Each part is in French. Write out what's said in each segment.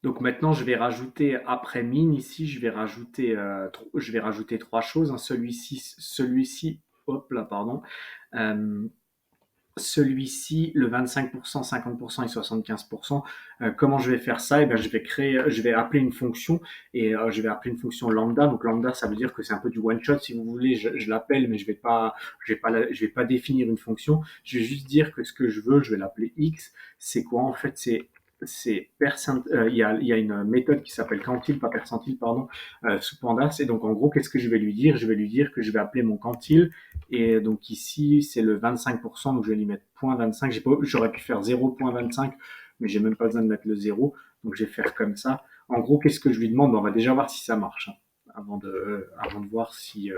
Donc maintenant, je vais rajouter après min ici, je vais rajouter trois choses, hein. Celui-ci, hop là, pardon. Euh, Celui-ci, le 25%, 50% et 75%. Comment je vais faire ça? Eh bien, je vais appeler une fonction et je vais appeler une fonction lambda. Donc lambda, ça veut dire que c'est un peu du one shot si vous voulez. Je l'appelle, mais je vais pas définir une fonction. Je vais juste dire que ce que je veux, je vais l'appeler x. C'est quoi en fait? Il y a une méthode qui s'appelle quantile, pas percentile, pardon, sous pandas. Et donc en gros, qu'est-ce que je vais lui dire? Je vais lui dire que je vais appeler mon quantile et donc ici, c'est le 25%, donc je vais lui mettre 0.25. J'aurais pu faire 0.25, mais j'ai même pas besoin de mettre le 0. Donc je vais faire comme ça. En gros, qu'est-ce que je lui demande? On va déjà voir si ça marche, hein, avant de voir si,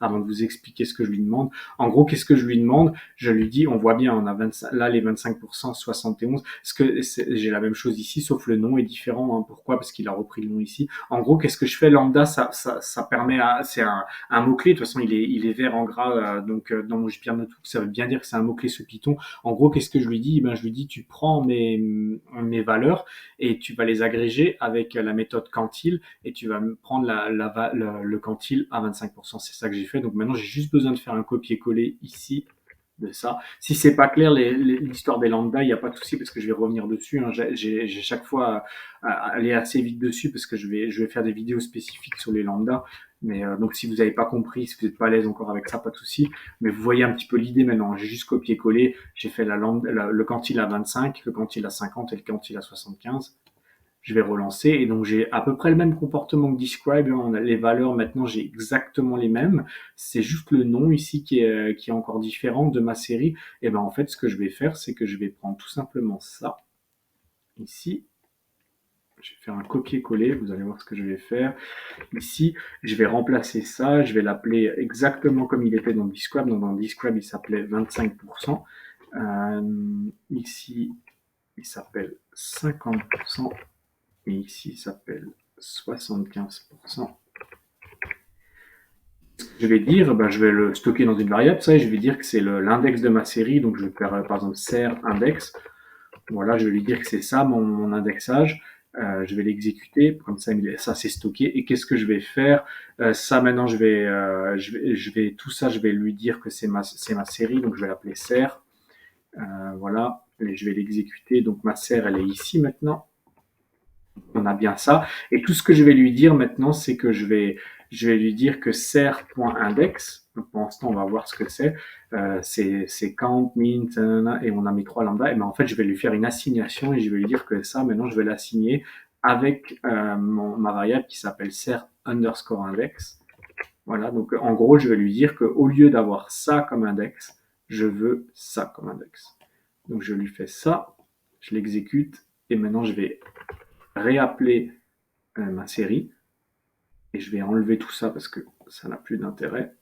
avant de vous expliquer ce que je lui demande. En gros, qu'est-ce que je lui demande? Je lui dis, on voit bien, on a 25, là les 25%, 71. J'ai la même chose ici, sauf le nom est différent, hein. Pourquoi? Parce qu'il a repris le nom ici. En gros, qu'est-ce que je fais? Lambda, ça permet c'est un mot-clé. De toute façon, il est vert en gras, donc dans mon JPR Notebook, ça veut bien dire que c'est un mot-clé sous Python. En gros, qu'est-ce que je lui dis? Eh ben, je lui dis, tu prends mes valeurs et tu vas les agréger avec la méthode quantile et tu vas me prendre le quantile à 25%. C'est ça que j'ai fait. Donc maintenant, j'ai juste besoin de faire un copier-coller ici de ça. Si c'est pas clair, l'histoire des lambda, il n'y a pas de souci parce que je vais revenir dessus, hein. J'ai chaque fois à aller assez vite dessus parce que je vais faire des vidéos spécifiques sur les lambda. Mais donc si vous n'avez pas compris, si vous n'êtes pas à l'aise encore avec ça, pas de souci. Mais vous voyez un petit peu l'idée maintenant. J'ai juste copié-collé. J'ai fait le quantile à 25, le quantile à 50 et le quantile à 75. Je vais relancer et donc j'ai à peu près le même comportement que Describe, hein. Les valeurs maintenant j'ai exactement les mêmes, c'est juste le nom ici qui est encore différent de ma série. Et ben en fait ce que je vais faire c'est que je vais prendre tout simplement ça ici, je vais faire un copier-coller, vous allez voir ce que je vais faire ici, je vais remplacer ça, je vais l'appeler exactement comme il était dans Describe. Donc dans Describe il s'appelait 25%, ici il s'appelle 50%. Et ici, il s'appelle 75%. Je vais dire, ben, je vais le stocker dans une variable, ça, et je vais dire que c'est l'index de ma série. Donc, je vais faire, par exemple, ser index. Voilà, je vais lui dire que c'est ça, mon indexage. Je vais l'exécuter, comme ça c'est stocké. Et qu'est-ce que je vais faire? Ça, maintenant, tout ça, je vais lui dire que c'est ma série. Donc, je vais l'appeler ser. Voilà, et je vais l'exécuter. Donc, ma ser, elle est ici maintenant. On a bien ça. Et tout ce que je vais lui dire maintenant, c'est que je vais lui dire que ser.index, donc pour l'instant, on va voir ce que c'est. C'est count, min, et on a mis trois lambda. Et ben en fait, je vais lui faire une assignation et je vais lui dire que ça, maintenant, je vais l'assigner avec ma variable qui s'appelle ser underscore index. Voilà, donc en gros, je vais lui dire qu'au lieu d'avoir ça comme index, je veux ça comme index. Donc je lui fais ça, je l'exécute, et maintenant je vais réappeler ma série et je vais enlever tout ça parce que ça n'a plus d'intérêt.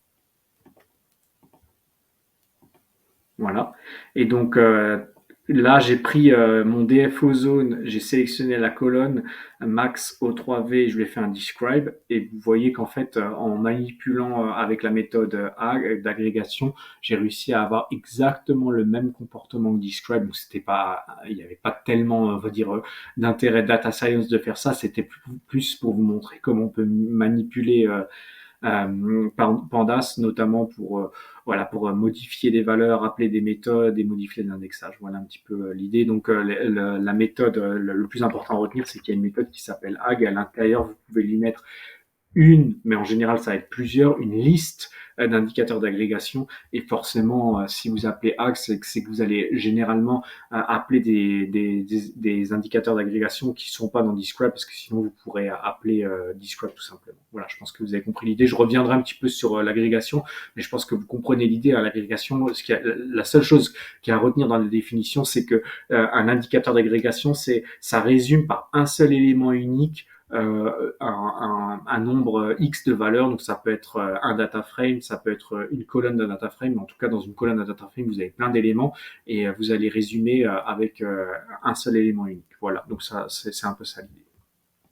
Voilà. Et donc là, j'ai pris mon DFO zone, j'ai sélectionné la colonne max O3V, je lui ai fait un describe et vous voyez qu'en fait, en manipulant avec la méthode d'agrégation, j'ai réussi à avoir exactement le même comportement que describe. Donc c'était pas, il n'y avait pas tellement, on va dire, d'intérêt data science de faire ça. C'était plus pour vous montrer comment on peut manipuler Pandas, notamment voilà, pour modifier des valeurs, appeler des méthodes et modifier l'indexage. Voilà un petit peu l'idée. Donc la méthode, le plus important à retenir, c'est qu'il y a une méthode qui s'appelle ag. À l'intérieur, vous pouvez lui mettre mais en général ça va être plusieurs, une liste d'indicateurs d'agrégation. Et forcément, si vous appelez Axe, c'est que vous allez généralement appeler des indicateurs d'agrégation qui ne sont pas dans Describe, parce que sinon vous pourrez appeler Describe tout simplement. Voilà, je pense que vous avez compris l'idée. Je reviendrai un petit peu sur l'agrégation, mais je pense que vous comprenez l'idée à l'agrégation. La seule chose qu'il y a à retenir dans la définition, c'est que un indicateur d'agrégation, ça résume par un seul élément unique un nombre X de valeurs. Donc ça peut être un data frame, ça peut être une colonne d'un data frame, mais en tout cas dans une colonne d'un data frame, vous avez plein d'éléments et vous allez résumer avec un seul élément unique. Voilà, donc ça c'est un peu ça l'idée.